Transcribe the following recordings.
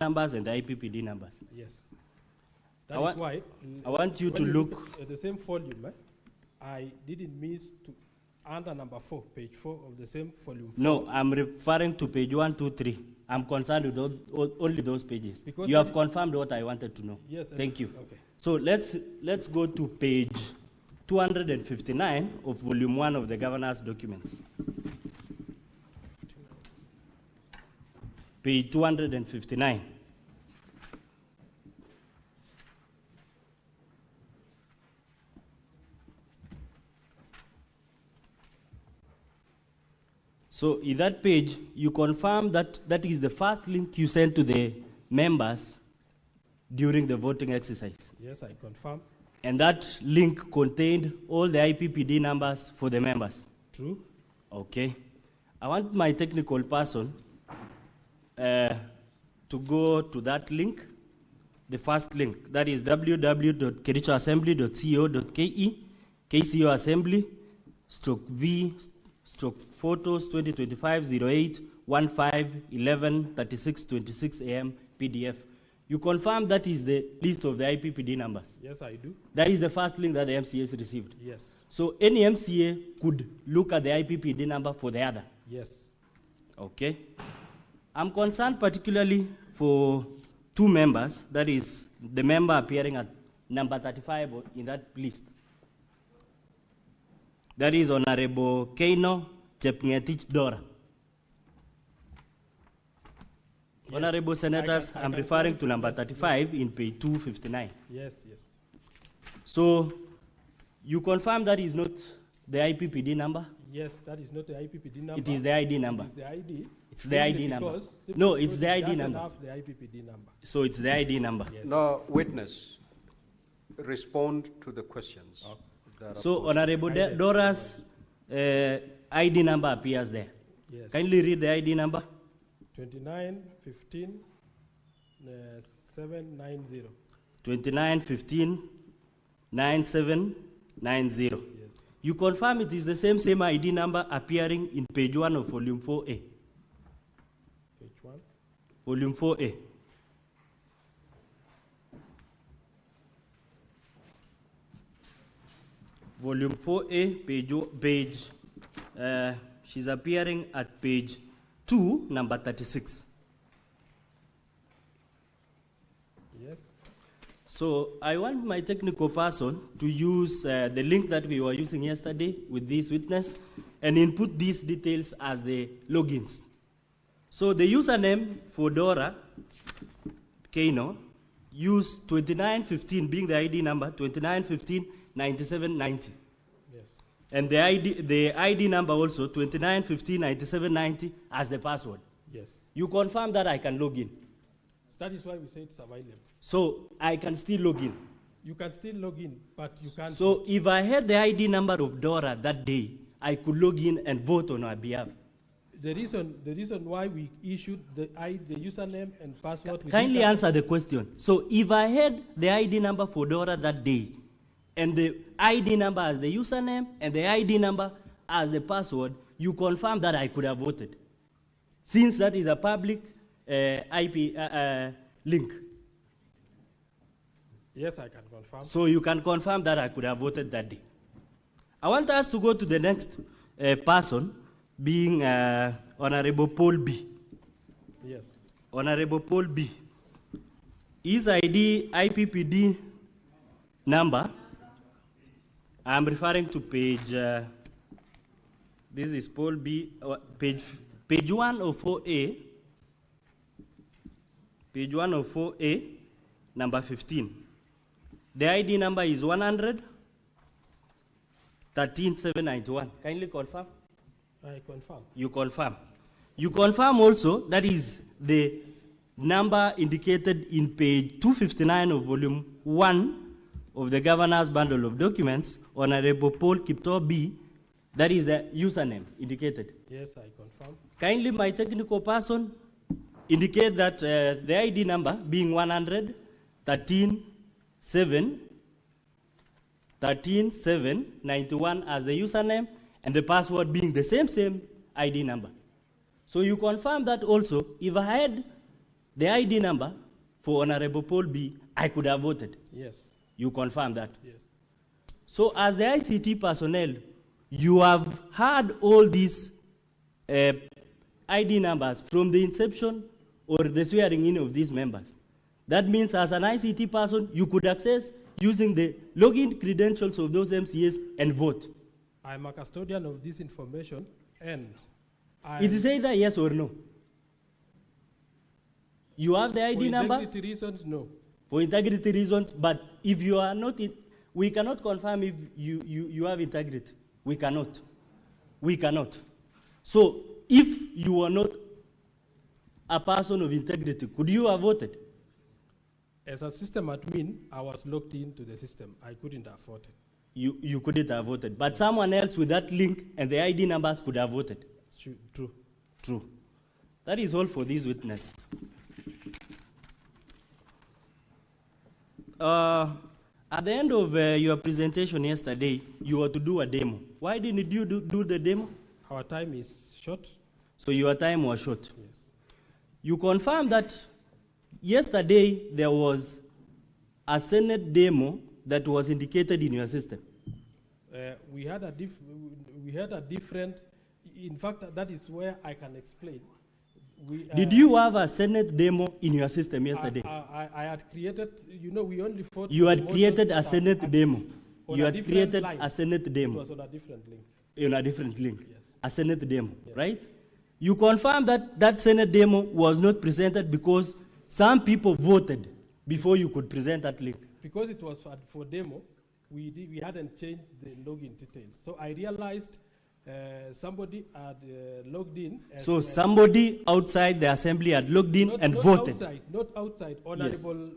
numbers and the IPPD numbers. Yes. That is why. I want you to look at the same volume. I didn't miss to under number 4, page 4 of the same volume. No, I'm referring to page 1, 2, 3. I'm concerned with only those pages. Because you have confirmed what I wanted to know. Yes. Thank you. Okay. So let's go to page 259 of volume 1 of the governor's documents. Page 259. So in that page, you confirm that that is the first link you sent to the members during the voting exercise. Yes, I confirm. And that link contained all the IPPD numbers for the members. True. Okay. I want my technical person to go to that link, the first link, that is www.kerichoassembly.co.ke, KCO Assembly, /V/photos 2025-08-15-11-36-26 AM PDF. You confirm that is the list of the IPPD numbers? Yes, I do. That is the first link that the MCAs received? Yes. So any MCA could look at the IPPD number for the other? Yes. Okay. I'm concerned particularly for two members, that is the member appearing at number 35 in that list. That is Honorable Keino Chepngetich Dora. Yes. Honorable Senators, I'm referring to number 35 in page 259. Yes, yes. So, you confirm that is not the IPPD number? Yes, that is not the IPPD number. It is the ID number. It is the ID. It's the ID number. No, it's the ID number. Have the IPPD number. So it's the ID number. Yes. No, witness, respond to the questions. Okay. So Honorable Dora's ID number appears there. Yes. Kindly read the ID number. 29 15 790. 29 15 9790. Yes. You confirm it is the same ID number appearing in page 1 of volume 4A. Page 1? Volume 4A. Volume 4A, page she's appearing at page 2, number 36. Yes. So I want my technical person to use the link that we were using yesterday with this witness and input these details as the logins. So the username for Dora Keino, use 2915 being the ID number, 2915 9790. Yes. And the ID number also, 2915 9790 as the password. Yes. You confirm that I can log in. That is why we say it's available. So I can still log in. You can still log in, but you can't. So if I had the ID number of Dora that day, I could log in and vote on her behalf. The reason why we issued the username and password. Kindly answer the question. So if I had the ID number for Dora that day, and the ID number as the username and the ID number as the password, you confirm that I could have voted, since that is a public IP link. Yes, I can confirm. So you can confirm that I could have voted that day. I want us to go to the next person, being Honorable Paul B. Yes. Honorable Paul B. His ID IPPD number, I'm referring to page, this is Paul B, page 104A, page 104A, number 15. The ID number is 100 13791. Kindly confirm. I confirm. You confirm. You confirm also that is the number indicated in page 259 of volume 1 of the governor's bundle of documents, Honorable Paul Kipto B, that is the username indicated. Yes, I confirm. Kindly, my technical person, indicate that the ID number being 100 13791 as the username, and the password being the same ID number. So you confirm that also, if I had the ID number for Honorable Paul B, I could have voted. Yes, You confirm that. yes. So as the ICT personnel, you have had all these ID numbers from the inception or the swearing in of these members. That means as an ICT person, you could access using the login credentials of those MCAs and vote. I'm a custodian of this information, and It is either yes or no. You have the for ID number integrity reasons, no. for integrity reasons, but if you are not, we cannot confirm if you have integrity. We cannot. We cannot. So if you are not a person of integrity, could you have voted? As a system admin, I was logged into the system. I couldn't have voted. You couldn't have voted, but someone else with that link and the ID numbers could have voted. True. True. That is all for this witness. At the end of your presentation yesterday, you were to do a demo. Why didn't you do the demo? Our time is short. So your time was short. Yes. You confirmed that yesterday there was a Senate demo that was indicated in your system. We had a different. In fact, that is where I can explain. Did you have a Senate demo in your system yesterday? I had created. We only fought. You for had the created a motions Senate demo. on You a had different created line. a Senate It demo was on a different link. in a different link. Yes. A Senate demo, Yes. right? You confirmed that that Senate demo was not presented because some people voted before you could present that link. Because it was for demo, we hadn't changed the login details. So I realized somebody had logged in. So somebody outside the assembly had logged in and voted. Not outside. Honorable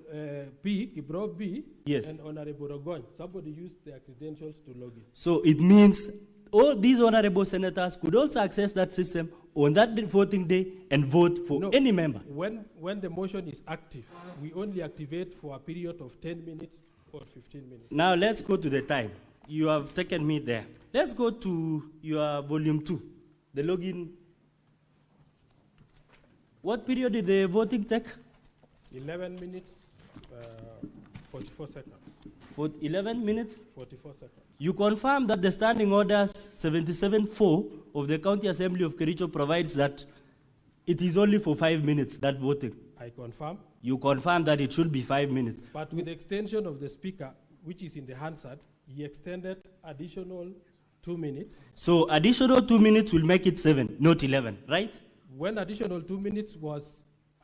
Gibro B Yes. and Honorable Rogon. Somebody used their credentials to log in. So it means all these honorable senators could also access that system on that voting day and vote for any member. When the motion is active, we only activate for a period of 10 minutes or 15 minutes. Now let's go to the time. You have taken me there. Let's go to your volume 2, the login. What period did the voting take? 11 minutes, 44 seconds. For 11 minutes? 44 seconds. You confirm that the standing orders 77-4 of the County Assembly of Kericho provides that it is only for 5 minutes, that voting. I confirm. You confirm that it should be 5 minutes. But with the extension of the speaker, which is in the Hansard, he extended additional 2 minutes. So additional 2 minutes will make it 7, not 11, right? When additional 2 minutes was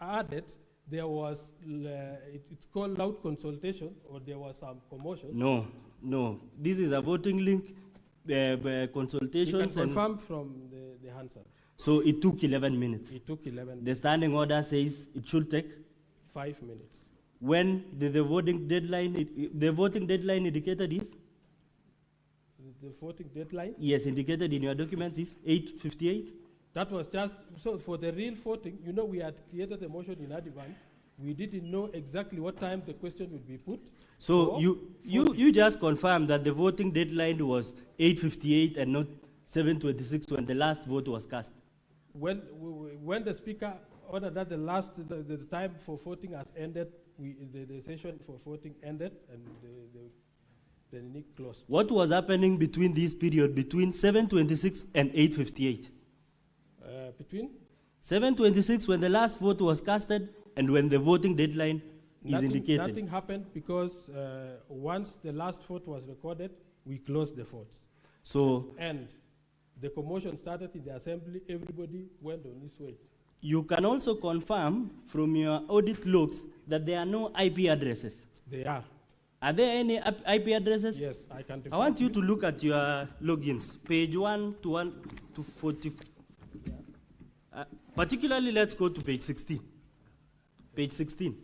added, there was, it's called loud consultation, or there was some commotion. No. This is a voting link, consultations. You can confirm from the Hansard. So it took 11 minutes. It took 11 The standing order says it should take 5 minutes. When the voting deadline indicated is? The voting deadline? Yes, indicated in your documents is 8:58. That was just, so for the real voting, we had created a motion in advance. We didn't know exactly what time the question would be put. So you just confirmed that the voting deadline was 8:58 and not 7:26 when the last vote was cast. When the speaker ordered that the time for voting has ended, the session for voting ended and the NIC closed. What was happening between this period, between 7:26 and 8:58? Between? 7:26 when the last vote was casted and when the voting deadline is indicated. Nothing happened because once the last vote was recorded, we closed the votes. And the commotion started in the assembly, everybody went on his way. You can also confirm from your audit logs that there are no IP addresses. They are. Are there any IP addresses? Yes, I can. I want you to look at your logins, page 1 to 40. Particularly, let's go to page 16. Page 16.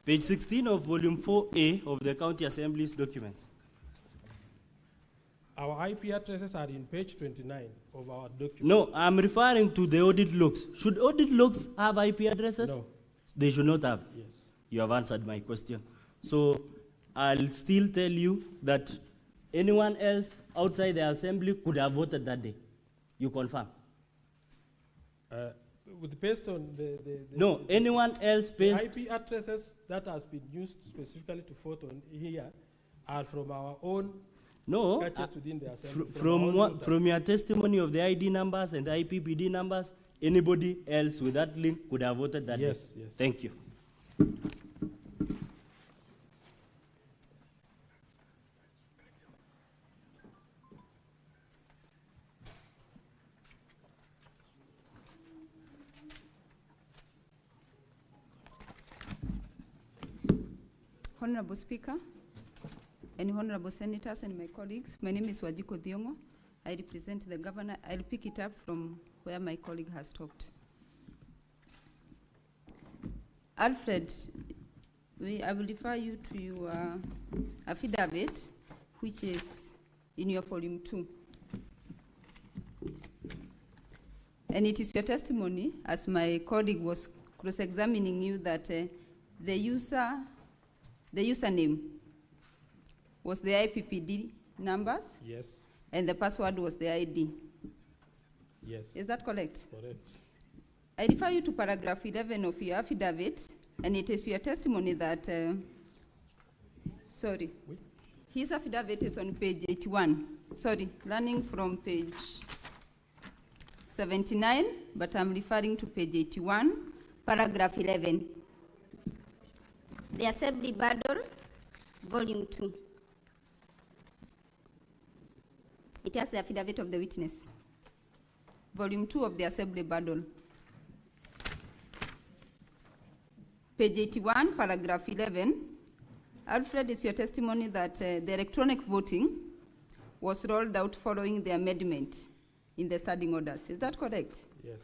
Page 16 of volume 4A of the County Assembly's documents. Our IP addresses are in page 29 of our document. No, I'm referring to the audit logs. Should audit logs have IP addresses? No. They should not have. Yes. You have answered my question. So I'll still tell you that anyone else outside the assembly could have voted that day. You confirm? based on the No, anyone else the based. IP addresses that has been used specifically to vote on here are from our own No, gadgets within the assembly. our own voters. from your testimony of the ID numbers and the IPPD numbers, anybody else with that link could have voted that Yes, day. yes. Thank you. Honorable Speaker, and honorable senators and my colleagues, my name is Wajiko Thiongo. I represent the governor. I'll pick it up from where my colleague has stopped. Alfred, I will refer you to your affidavit, which is in your volume 2. And it is your testimony, as my colleague was cross-examining you, that the username was the IPPD numbers, Yes, and the password was the ID. yes. Is that correct? Correct. I refer you to paragraph 11 of your affidavit, and it is your testimony that, Oui. his affidavit is on page 81. Sorry, learning from page 79, but I'm referring to page 81, Paragraph 11. The Assembly Battle, Volume 2. It has the affidavit of the witness. Volume 2 of the Assembly Bundle. Page 81, paragraph 11. Alfred, is your testimony that the electronic voting was rolled out following the amendment in the standing orders. Is that correct? Yes.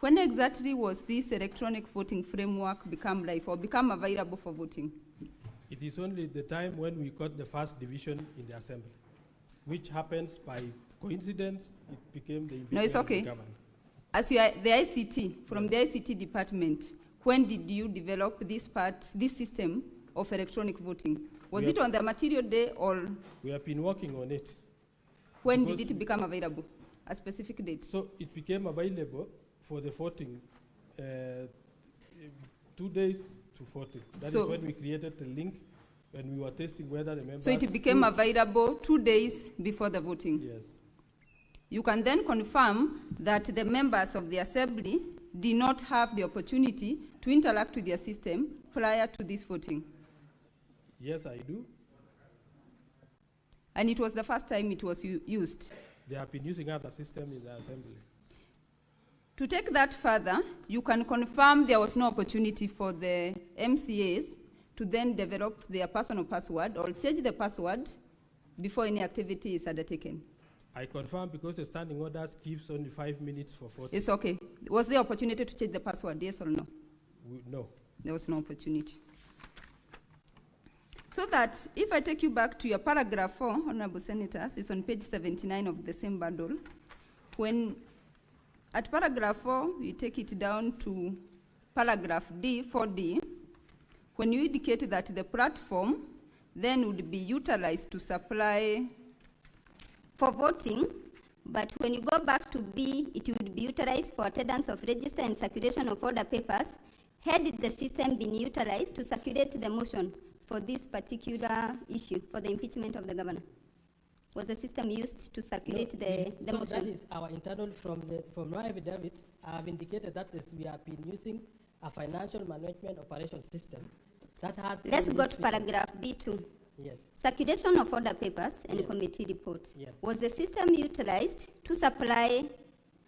When exactly was this electronic voting framework become live or become available for voting? It is only the time when we got the first division in the assembly, which happens by coincidence. It became the No, it's impeachment of the okay. governor. As you are the ICT, from the ICT department, when did you develop this system of electronic voting? Was We it on the material day, or We have been working on it. when Because did it become available? A specific date? So it became available for the voting 2 days to voting. That is So- when we created the link, when we were testing whether the members. So it became could- available 2 days before the voting. Yes, You can then confirm that the members of the assembly did not have the opportunity to interact with their system prior to this voting. yes, I do. And it was the first time it was used. They have been using other system in the assembly. To take that further, you can confirm there was no opportunity for the MCAs to then develop their personal password or change the password before any activity is undertaken. I confirm because the standing orders gives only 5 minutes for voting. It's okay. Was there opportunity to change the password, yes or no? No. There was no opportunity. So that, if I take you back to your paragraph 4, Honorable Senators, it's on page 79 of the same bundle. When, at paragraph 4, you take it down to paragraph D, 4D, when you indicate that the platform then would be utilized to supply. For voting, but when you go back to B, it would be utilized for attendance of register and circulation of order papers. Had the system been utilized to circulate the motion for this particular issue, for the impeachment of the governor? Was the system used to circulate the So motion? that is our internal from my affidavit. I have indicated that we have been using a financial management operation system that had. Let's all go these to features. paragraph B2. Yes. Circulation of order papers and Yes. committee reports. Yes. Was the system utilized to supply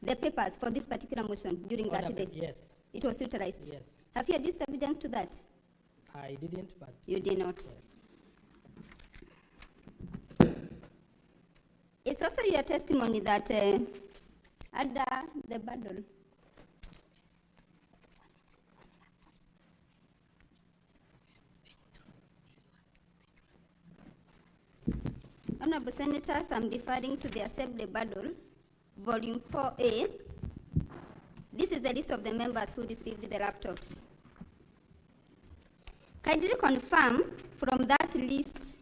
the papers for this particular motion during Order that day? Yes. It was utilized. Yes. Have you adduced evidence to that? I didn't, but. You did not. Yes. It's also your testimony that under the bundle, Honorable Senators, I'm referring to the Assembly Bundle, Volume 4A. This is the list of the members who received the laptops. Kindly confirm from that list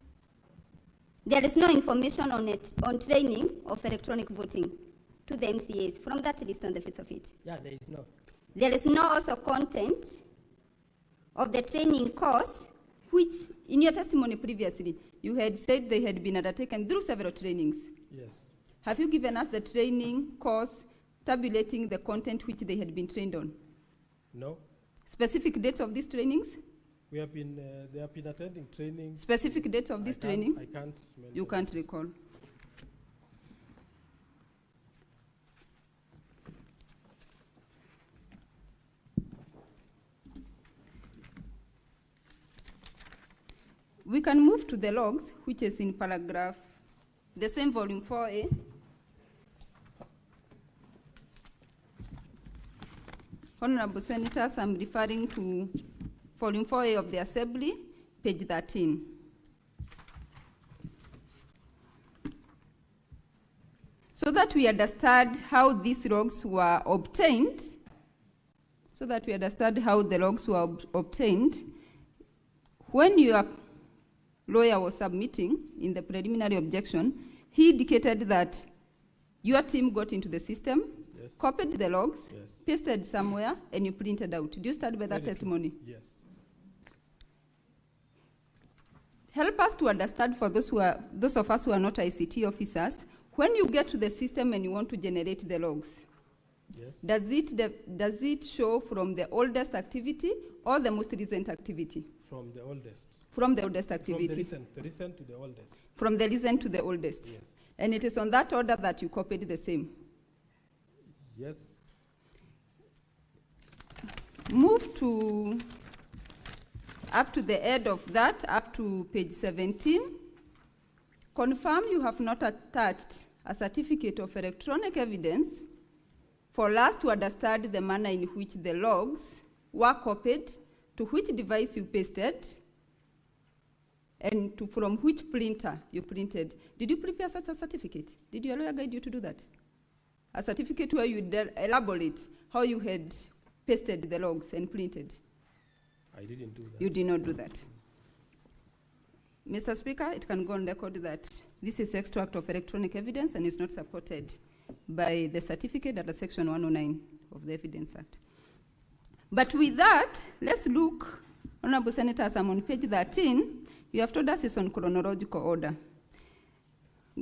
there is no information on it, on training of electronic voting to the MCAs from that list on the face of it. Yeah, there is no. There is no also content of the training course, Which, in your testimony previously, you had said they had been undertaken through several trainings. yes. Have you given us the training course tabulating the content which they had been trained on? No, Specific dates of these trainings? they have been attending trainings. Specific dates of this training? I can't mention. You can't recall. We can move to the logs, which is in paragraph, the same volume 4A. Honorable Senators, I'm referring to volume 4A of the Assembly, page 13. So that we understand how these logs were obtained, when your lawyer was submitting in the preliminary objection, he indicated that your team got into the system, Yes. copied the logs, Yes. pasted somewhere, and you printed out. Do you stand by that Very true. testimony? Yes. Help us to understand, for those of us who are not ICT officers, when you get to the system and you want to generate the logs, Yes. does it show from the oldest activity or the most recent activity? From the oldest. From the oldest From activity. the recent to the oldest. From the recent to the oldest. Yes. And it is on that order that you copied the same. Yes. Move to up to the end of that, up to page 17. Confirm you have not attached a certificate of electronic evidence for us to understand the manner in which the logs were copied, to which device you pasted, and from which printer you printed. Did you prepare such a certificate? Did your lawyer guide you to do that? A certificate where you elaborate how you had pasted the logs and printed. I didn't do that. You did not do that. Mr. Speaker, it can go on record that this is extract of electronic evidence and is not supported by the certificate under Section 109 of the Evidence Act. But with that, let's look, Honorable Senators, I'm on page 13. You have told us it's on chronological order.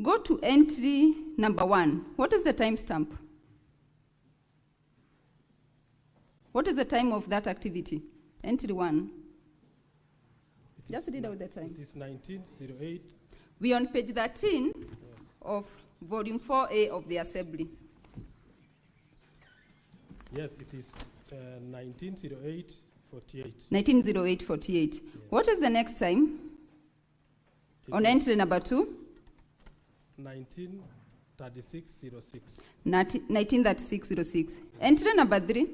Go to entry number 1. What is the timestamp? What is the time of that activity? Entry 1. Just read out the time. It is 1908. We are on page 13 of volume 4A of the Assembly. Yes, it is 1908-48. 1908-48. Yes. What is the next time? It On is entry number 2? 1936-06. 1936-06. Entry number 3?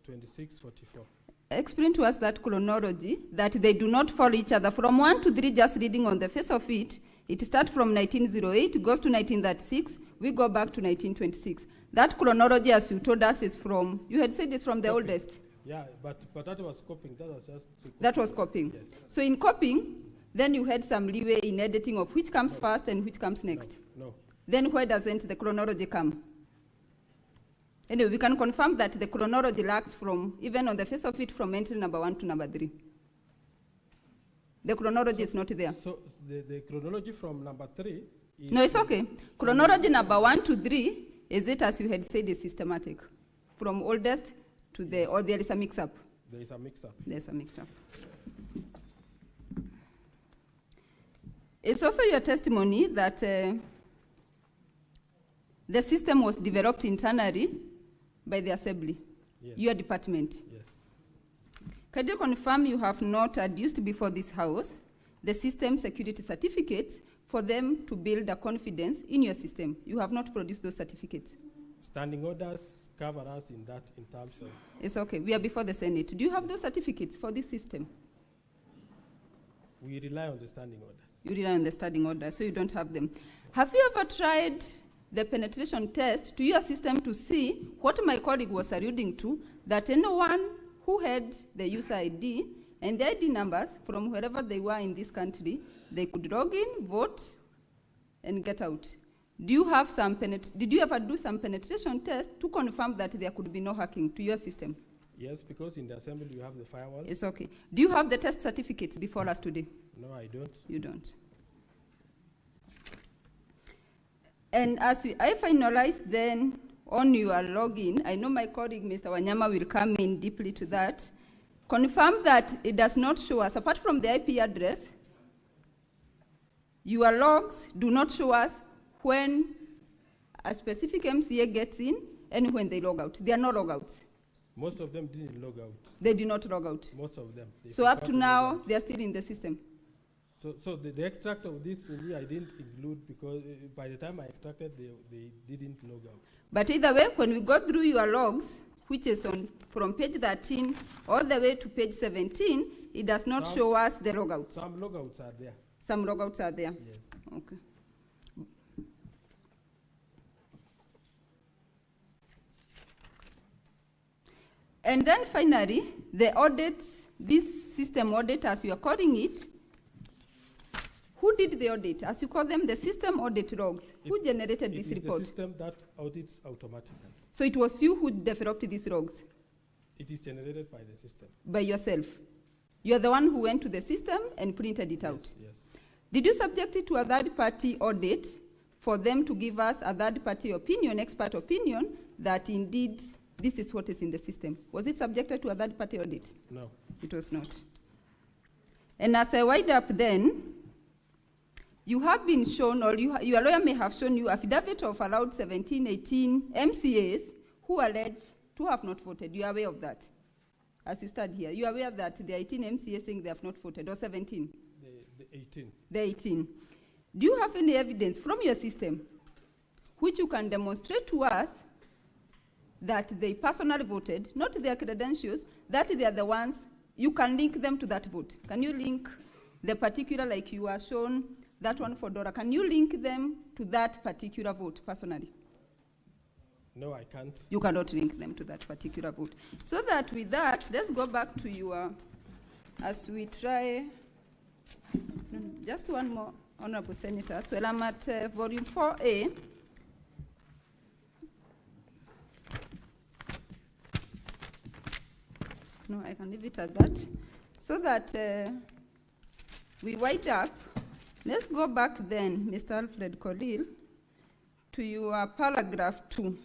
26-44. Explain to us that chronology, that they do not follow each other. From 1 to 3, just reading on the face of it, it starts from 1908, goes to 1936, we go back to 1926. That chronology, as you told us, is from, you had said it's from the Copying. oldest. Yeah, but that was copying. That was just That was copying. Yes. So in copying, then you had some leeway in editing of which comes first and which comes next. No. Then why doesn't the chronology come? Anyway, we can confirm that the chronology lacks from, even on the face of it, from entry number 1 to number 3. The chronology is not there. So the chronology from number 3 is... No, it's okay. Chronology number 1 to 3, is it, as you had said, is systematic? From oldest to the, or there is a mix-up? There is a mix-up. There's a mix-up. It's also your testimony that the system was developed internally by the Assembly, Yes. your department. Yes. Can you confirm you have not adduced before this House the system security certificates for them to build a confidence in your system? You have not produced those certificates. Standing orders cover us in that, in terms of... It's okay. We are before the Senate. Do you have those certificates for this system? We rely on the standing orders. You rely on the standing order, so you don't have them. Have you ever tried the penetration test to your system to see what my colleague was alluding to, that anyone who had the user ID and the ID numbers from wherever they were in this country, they could log in, vote, and get out? Do you have did you ever do some penetration test to confirm that there could be no hacking to your system? Yes, because in the assembly you have the firewall. It's okay. Do you have the test certificates before last today? No, I don't. You don't. And as I finalize then on your login, I know my colleague, Mr. Wanyama, will come in deeply to that. Confirm that it does not show us, apart from the IP address, your logs do not show us when a specific MCA gets in and when they log out. There are no logouts. Most of them didn't log out. They did not log out. Most of them. So up to now, they are still in the system. So the extract of this in here I didn't include because by the time I extracted, they didn't log out. But either way, when we go through your logs, which is on from page 13 all the way to page 17, it does not show us the logouts. Some logouts are there. Some logouts are there? Yes. Okay. And then finally, the audits, this system audit, as you are calling it, who did the audit? As you call them, the system audit logs. Who generated this report? It is the system that audits automatically. So it was you who developed these logs? It is generated by the system. By yourself? You're the one who went to the system and printed it out? Yes. Did you subject it to a third-party audit for them to give us a third-party opinion, expert opinion, that indeed this is what is in the system? Was it subjected to a third-party audit? No. It was not. And as I wind up then, you have been shown, or your lawyer may have shown you, affidavit of allowed 17, 18 MCAs who allege to have not voted. You are aware of that? As you stand here, you are aware that there are 18 MCAs saying they have not voted, or 17? The 18. The 18. Do you have any evidence from your system which you can demonstrate to us that they personally voted, not their credentials, that they are the ones, you can link them to that vote? Can you link the particular, like you are shown, that one for Dora, can you link them to that particular vote personally? No, I can't. You cannot link them to that particular vote. So that with that, let's go back to your, as we try, just one more, Honorable Senators. Well, I'm at volume 4A. No, I can leave it at that. So that we wind up. Let's go back then, Mr. Alfred Colil, to your paragraph 2.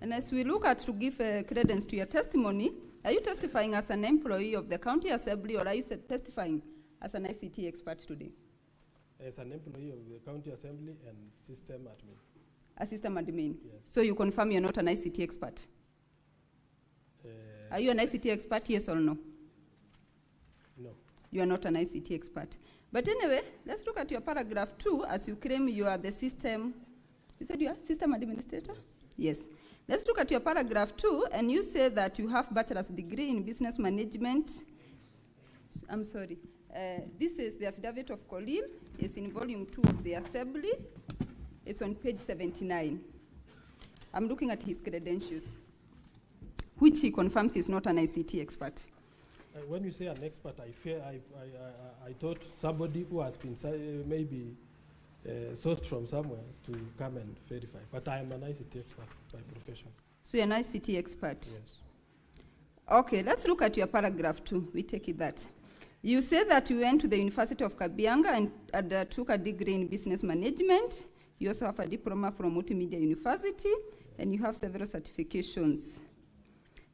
And as we look at to give credence to your testimony, are you testifying as an employee of the county assembly, or are you testifying as an ICT expert today? As an employee of the county assembly and system admin. A system admin? Yes. So you confirm you're not an ICT expert? Are you an ICT expert, yes or no? No. You are not an ICT expert. But anyway, let's look at your paragraph 2 as you claim you are the system, you said you are system administrator? Yes. Yes. Let's look at your paragraph 2, and you say that you have bachelor's degree in business management. I'm sorry. This is the affidavit of Colil. It's in volume 2 of the assembly. It's on page 79. I'm looking at his credentials, which he confirms he's not an ICT expert. When you say an expert, I thought somebody who has been maybe sourced from somewhere to come and verify. But I am an ICT expert by profession. So you're an ICT expert? Yes. Okay, let's look at your paragraph 2. We take it that. You say that you went to the University of Kabianga and took a degree in business management. You also have a diploma from Multimedia University, and you have several certifications.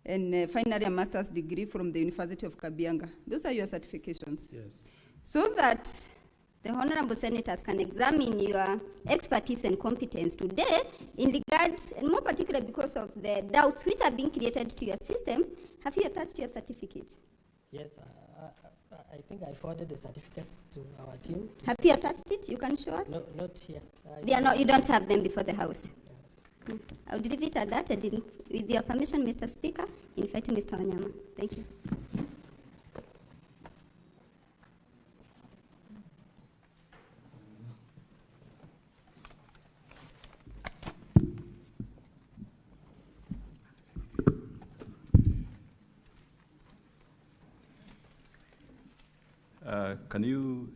And finally, a master's degree from the University of Kabianga. Those are your certifications? Yes. So that the honorable senators can examine your expertise and competence today in regard, and more particularly because of the doubts which are being created to your system, have you attached your certificates? Yes, I think I forwarded the certificates to our team. Have you attached it? You can show us? No, not here. They are not, you don't have them before the House. I'll leave it at that, and with your permission, Mr. Speaker, invite Mr. Wanyama. Thank you. can you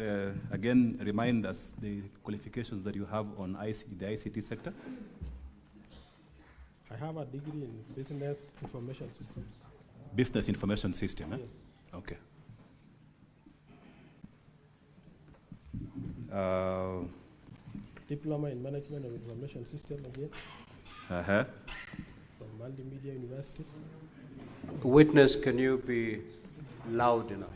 again remind us the qualifications that you have on the ICT sector? I have a degree in business information systems. Business information system, eh? Yes. Okay. Diploma in management of information system again Uh-huh. from Multimedia University. Witness, can you be loud enough?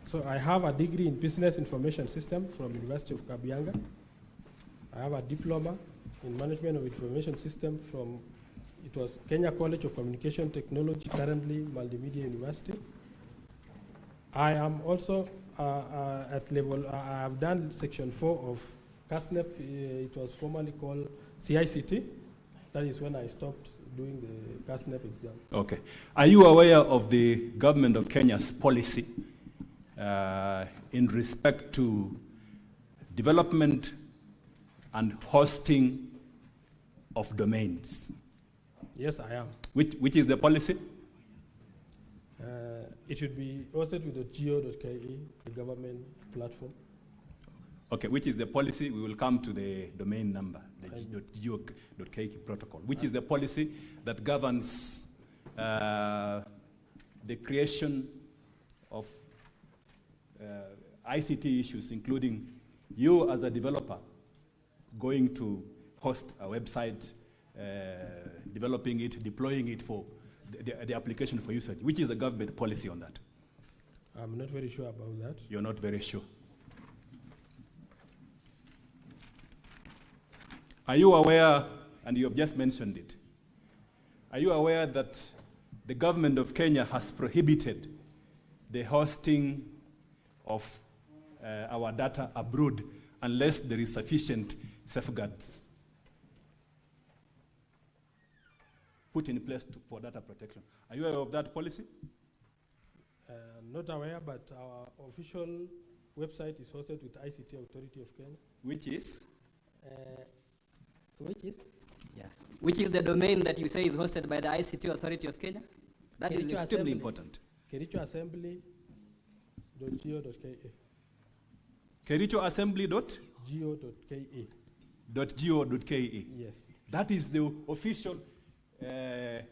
So I have a degree in business information system from University of Kabianga. I have a diploma in management of information system from, it was Kenya College of Communication Technology, currently Multimedia University. I am also at level, I have done section 4 of CASNEP, it was formerly called CICT. That is when I stopped doing the CASNEP exam. Okay. Are you aware of the government of Kenya's policy in respect to development and hosting of domains? Yes, I am. Which is the policy? It should be hosted with the geo.ke, the government platform. Okay, which is the policy? We will come to the domain number, the geo.ke protocol. Which is the policy that governs the creation of ICT issues, including you as a developer going to host a website, developing it, deploying it for the application for usage. Which is the government policy on that? I'm not very sure about that. You're not very sure. Are you aware, and you have just mentioned it, are you aware that the government of Kenya has prohibited the hosting of our data abroad unless there is sufficient safeguards put in place for data protection? Are you aware of that policy? Not aware, but our official website is hosted with ICT Authority of Kenya. Which is? Which is the domain that you say is hosted by the ICT Authority of Kenya? That is Kericho extremely Assembly. important. Kericho Assembly.go.ke. Kericho Assembly Geo.ke. Yes. That is the official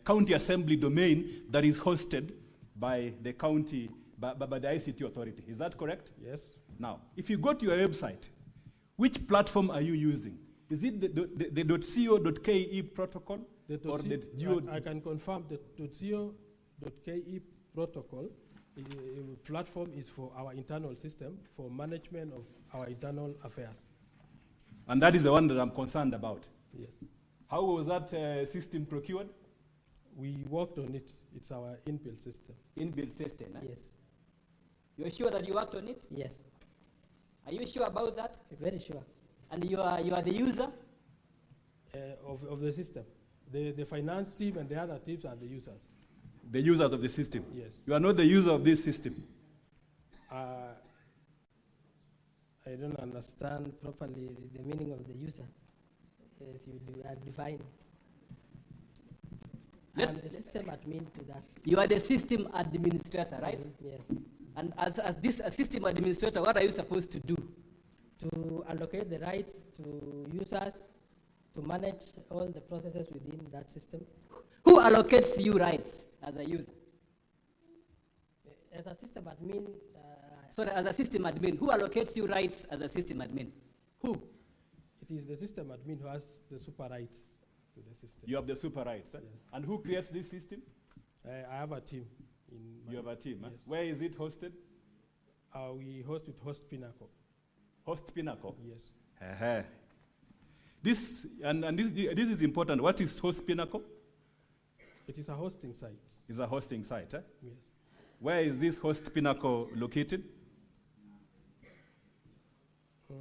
county assembly domain that is hosted by the county, by the ICT authority. Is that correct? Yes. Now, if you go to your website, which platform are you using? Is it the .co.ke protocol? Or the geo? I can confirm that .co.ke protocol platform is for our internal system, for management of our internal affairs. And that is the one that I'm concerned about. Yes. How was that system procured? We worked on it. It's our inbuilt system. Inbuilt system, eh? Yes. You're sure that you worked on it? Yes. Are you sure about that? Very sure. And you are the user? Of the system. The finance team and the other teams are the users. The users of the system? Yes. You are not the user of this system? I don't Understand properly the meaning of the user, as you define. I'm the system admin to that. You are the system administrator, right? Yes. And as this system administrator, what are you supposed to do? To allocate the rights to users, to manage all the processes within that system. Who allocates you rights as a user? As a system admin. Sorry, as a system admin, who allocates you rights as a system admin? Who? It is the system admin who has the super rights to the system. You have the super rights. Eh? Yes. And who creates this system? I have a team. You have a team. Yes. Eh? Where is it hosted? We host with Host Pinnacle. Host Pinnacle? Yes. Uh-huh. This is important. What is Host Pinnacle? It is a hosting site. It's a hosting site. Eh? Yes. Where is this Host Pinnacle located?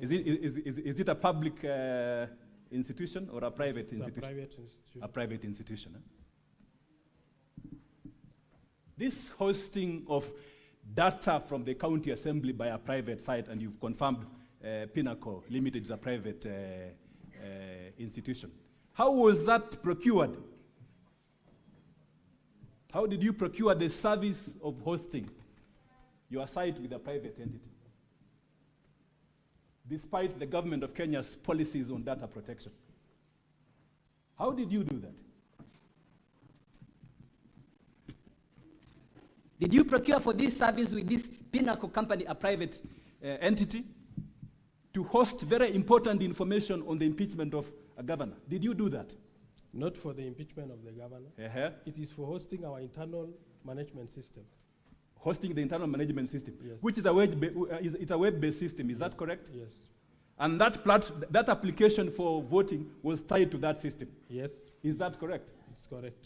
Is it a public institution or a private institution? A private institution. A private institution. Eh? This hosting of data from the county assembly by a private site, and you've confirmed Pinnacle Limited is a private institution. How was that procured? How did you procure the service of hosting your site with a private entity, despite the government of Kenya's policies on data protection. How did you do that? Did you procure for this service with this Pinnacle company, a private Entity to host very important information on the impeachment of a governor? Did you do that? Not for the impeachment of the governor. Uh-huh. It is for hosting our internal management system. Hosting the internal management system, Yes. which is a web-based system. Is that correct? Yes. And that application for voting was tied to that system. Yes, Is that correct? it's correct.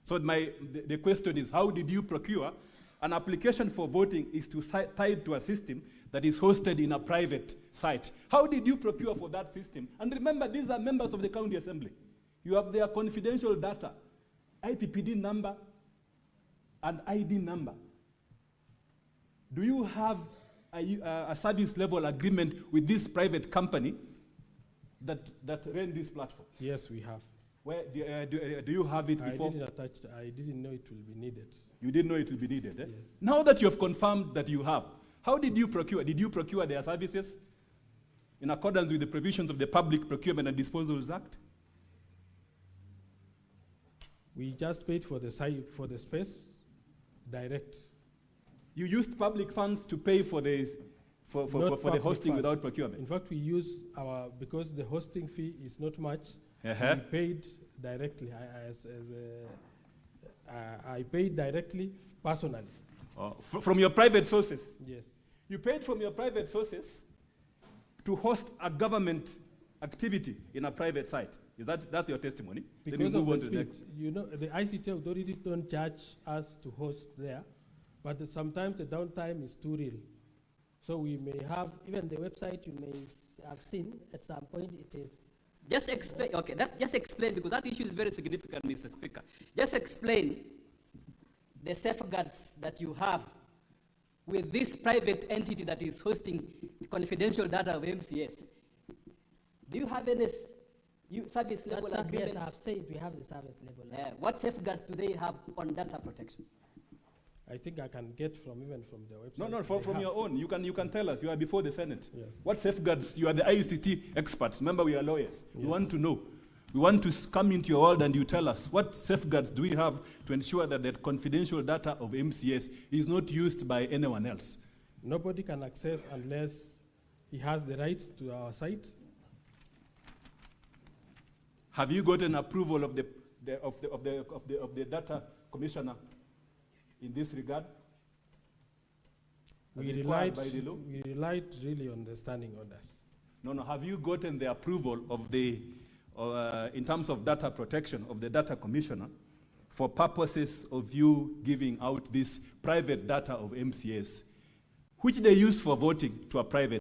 So the question is, how did you procure an application for voting is tied to a system that is hosted in a private site? How did you procure for that system? And remember, these are members of the county assembly. You have their confidential data, IPPD number and ID number. Do you have a service level agreement with this private company that ran this platform? Yes, we have. Where do you have it before? I didn't know it will be needed. You didn't know it will be needed, eh? Yes. Now that you have confirmed that you have, how did you procure? Did you procure their services in accordance with the provisions of the Public Procurement and Disposals Act? We just paid for the site, for the space, direct. You used public funds to pay for the Not the public hosting funds. without procurement. In fact, we use because the hosting fee is not much, Uh-huh. we paid directly. I paid directly, personally. From your private sources. Yes. You paid from your private sources to host a government activity in a private site. That's your testimony? Then Because you of move on the to the speed, next. you know, the ICT authority don't charge us to host there, but sometimes the downtime is too real. So we may have, Even the website you may have seen at some point it is. Just explain, okay, just explain, because that issue is very significant, Mr. Speaker. Just explain the safeguards that you have with this private entity that is hosting confidential data of MCS. Do you have any service level Yes, agreement? I've said we have the service level. What safeguards do they have on data protection? I think I can get even from the website. No, They from have. your own. You can tell us. You are before the Senate. Yes. What safeguards? You are the ICT experts. Remember, we are lawyers. We Yes. want to know. We want to come into your world and you tell us what safeguards do we have to ensure that that confidential data of MCS is not used by anyone else? Nobody can access unless he has the right to our site. Have you gotten approval of the data commissioner in this regard? As We required by the law? we relied really on the standing orders. No. Have you gotten the approval of in terms of data protection of the data commissioner for purposes of you giving out this private data of MCS, which they use for voting to a private